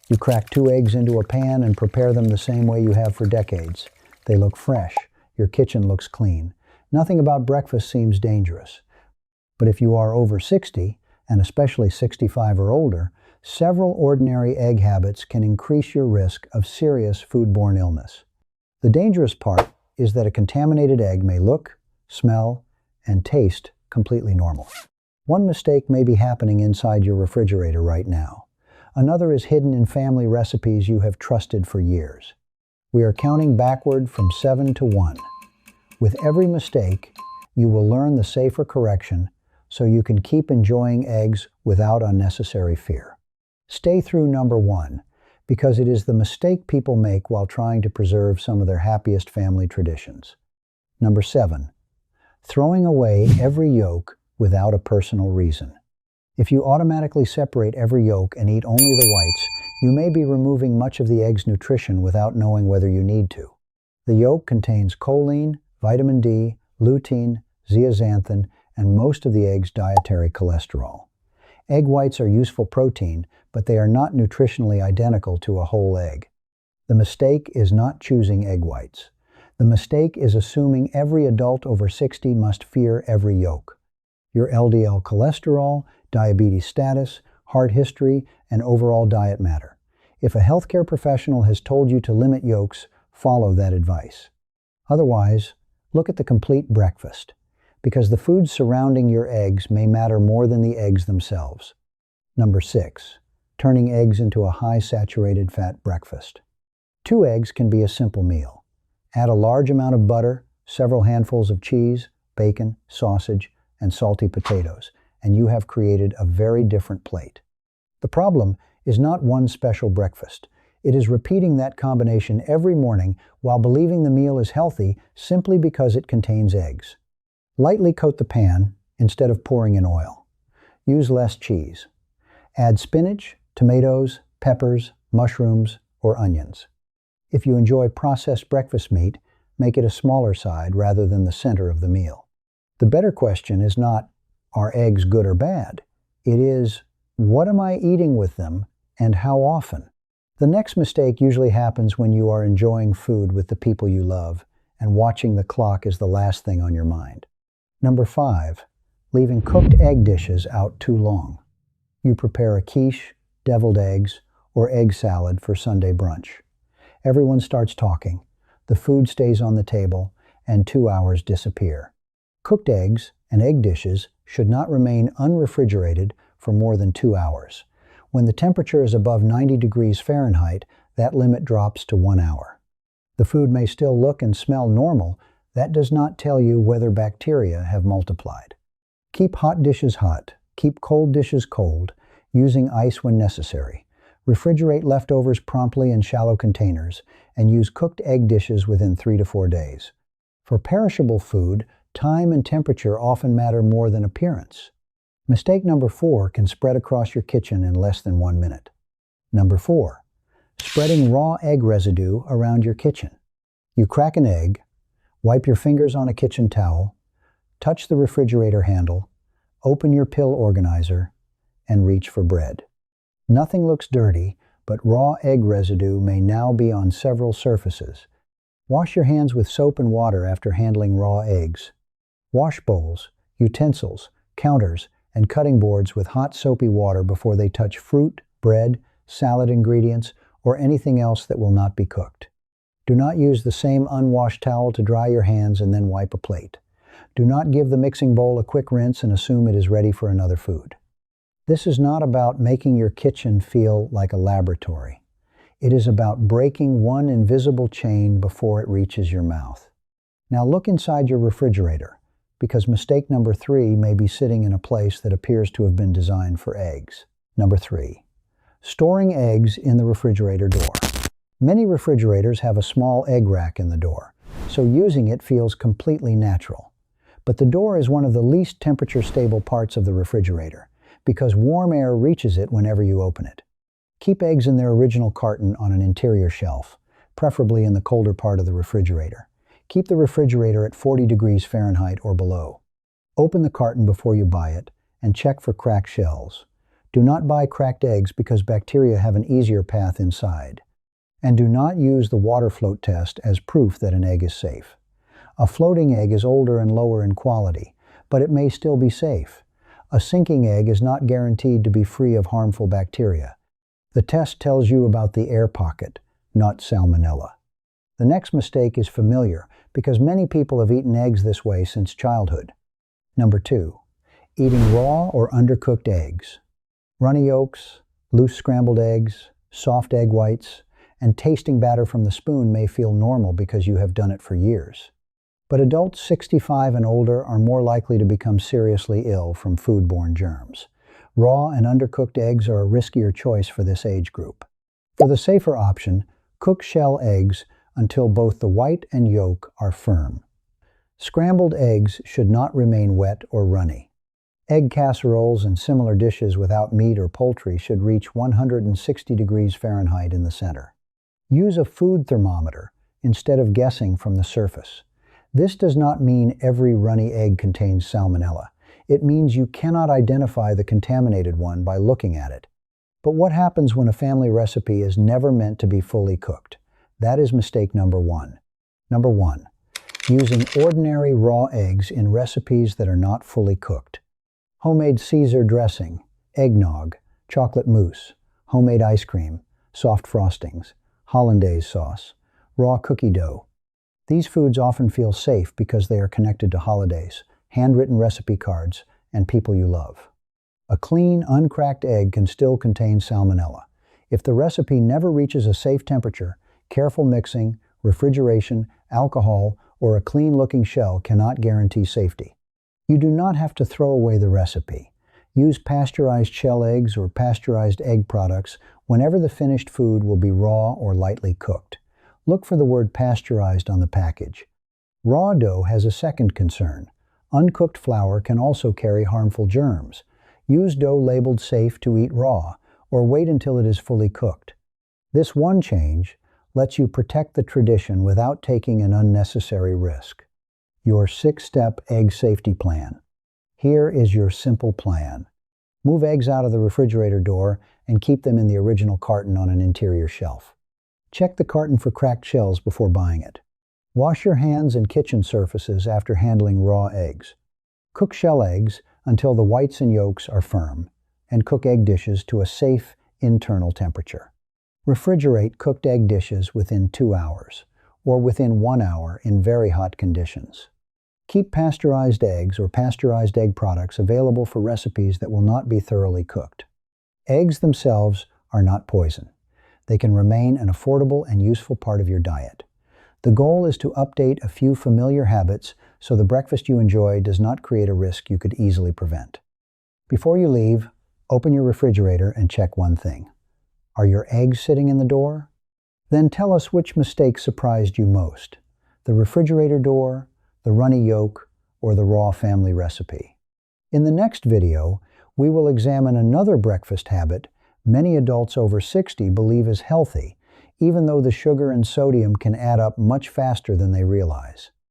You crack 2 eggs into a pan and prepare them the same way you have for decades. They look fresh. Your kitchen looks clean. Nothing about breakfast seems dangerous. But if you are over 60, and especially 65 or older, several ordinary egg habits can increase your risk of serious foodborne illness. The dangerous part is that a contaminated egg may look, smell, and taste completely normal. One mistake may be happening inside your refrigerator right now. Another is hidden in family recipes you have trusted for years. We are counting backward from 7 to 1. With every mistake, you will learn the safer correction so you can keep enjoying eggs without unnecessary fear. Stay through number 1, because it is the mistake people make while trying to preserve some of their happiest family traditions. Number 7, throwing away every yolk without a personal reason. If you automatically separate every yolk and eat only the whites, you may be removing much of the egg's nutrition without knowing whether you need to. The yolk contains choline, vitamin D, lutein, zeaxanthin, and most of the egg's dietary cholesterol. Egg whites are useful protein, but they are not nutritionally identical to a whole egg. The mistake is not choosing egg whites. The mistake is assuming every adult over 60 must fear every yolk. Your LDL cholesterol, diabetes status, heart history, and overall diet matter. If a healthcare professional has told you to limit yolks, follow that advice. Otherwise, look at the complete breakfast, because the foods surrounding your eggs may matter more than the eggs themselves. Number 6, turning eggs into a high saturated fat breakfast. 2 eggs can be a simple meal. Add a large amount of butter, several handfuls of cheese, bacon, sausage, and salty potatoes, and you have created a very different plate. The problem is not one special breakfast. It is repeating that combination every morning while believing the meal is healthy simply because it contains eggs. Lightly coat the pan instead of pouring in oil. Use less cheese. Add spinach, tomatoes, peppers, mushrooms, or onions. If you enjoy processed breakfast meat, make it a smaller side rather than the center of the meal. The better question is not, are eggs good or bad? It is, what am I eating with them and how often? The next mistake usually happens when you are enjoying food with the people you love and watching the clock is the last thing on your mind. Number 5, leaving cooked egg dishes out too long. You prepare a quiche, deviled eggs, or egg salad for Sunday brunch. Everyone starts talking, the food stays on the table, and 2 hours disappear. Cooked eggs and egg dishes should not remain unrefrigerated for more than 2 hours. When the temperature is above 90 degrees Fahrenheit, that limit drops to 1 hour. The food may still look and smell normal. That does not tell you whether bacteria have multiplied. Keep hot dishes hot. Keep cold dishes cold, using ice when necessary. Refrigerate leftovers promptly in shallow containers, and use cooked egg dishes within 3 to 4 days. For perishable food, time and temperature often matter more than appearance. Mistake number 4 can spread across your kitchen in less than 1 minute. Number 4, spreading raw egg residue around your kitchen. You crack an egg, wipe your fingers on a kitchen towel, touch the refrigerator handle, open your pill organizer, and reach for bread. Nothing looks dirty, but raw egg residue may now be on several surfaces. Wash your hands with soap and water after handling raw eggs. Wash bowls, utensils, counters, and cutting boards with hot soapy water before they touch fruit, bread, salad ingredients, or anything else that will not be cooked. Do not use the same unwashed towel to dry your hands and then wipe a plate. Do not give the mixing bowl a quick rinse and assume it is ready for another food. This is not about making your kitchen feel like a laboratory. It is about breaking one invisible chain before it reaches your mouth. Now look inside your refrigerator, because mistake number 3 may be sitting in a place that appears to have been designed for eggs. Number 3, storing eggs in the refrigerator door. Many refrigerators have a small egg rack in the door, so using it feels completely natural. But the door is one of the least temperature-stable parts of the refrigerator, because warm air reaches it whenever you open it. Keep eggs in their original carton on an interior shelf, preferably in the colder part of the refrigerator. Keep the refrigerator at 40 degrees Fahrenheit or below. Open the carton before you buy it, and check for cracked shells. Do not buy cracked eggs because bacteria have an easier path inside. And do not use the water float test as proof that an egg is safe. A floating egg is older and lower in quality, but it may still be safe. A sinking egg is not guaranteed to be free of harmful bacteria. The test tells you about the air pocket, not salmonella. The next mistake is familiar because many people have eaten eggs this way since childhood. Number 2, eating raw or undercooked eggs. Runny yolks, loose scrambled eggs, soft egg whites, and tasting batter from the spoon may feel normal because you have done it for years. But adults 65 and older are more likely to become seriously ill from foodborne germs. Raw and undercooked eggs are a riskier choice for this age group. For the safer option, cook shell eggs until both the white and yolk are firm. Scrambled eggs should not remain wet or runny. Egg casseroles and similar dishes without meat or poultry should reach 160 degrees Fahrenheit in the center. Use a food thermometer instead of guessing from the surface. This does not mean every runny egg contains salmonella. It means you cannot identify the contaminated one by looking at it. But what happens when a family recipe is never meant to be fully cooked? That is mistake number 1. Number 1, using ordinary raw eggs in recipes that are not fully cooked. Homemade Caesar dressing, eggnog, chocolate mousse, homemade ice cream, soft frostings, hollandaise sauce, raw cookie dough. These foods often feel safe because they are connected to holidays, handwritten recipe cards, and people you love. A clean, uncracked egg can still contain salmonella. If the recipe never reaches a safe temperature, careful mixing, refrigeration, alcohol, or a clean-looking shell cannot guarantee safety. You do not have to throw away the recipe. Use pasteurized shell eggs or pasteurized egg products whenever the finished food will be raw or lightly cooked. Look for the word pasteurized on the package. Raw dough has a second concern. Uncooked flour can also carry harmful germs. Use dough labeled safe to eat raw, or wait until it is fully cooked. This one change lets you protect the tradition without taking an unnecessary risk. Your 6-step egg safety plan. Here is your simple plan. Move eggs out of the refrigerator door and keep them in the original carton on an interior shelf. Check the carton for cracked shells before buying it. Wash your hands and kitchen surfaces after handling raw eggs. Cook shell eggs until the whites and yolks are firm, and cook egg dishes to a safe internal temperature. Refrigerate cooked egg dishes within 2 hours, or within 1 hour in very hot conditions. Keep pasteurized eggs or pasteurized egg products available for recipes that will not be thoroughly cooked. Eggs themselves are not poison. They can remain an affordable and useful part of your diet. The goal is to update a few familiar habits so the breakfast you enjoy does not create a risk you could easily prevent. Before you leave, open your refrigerator and check one thing. Are your eggs sitting in the door? Then tell us which mistake surprised you most: the refrigerator door, the runny yolk, or the raw family recipe. In the next video, we will examine another breakfast habit many adults over 60 believe is healthy, even though the sugar and sodium can add up much faster than they realize.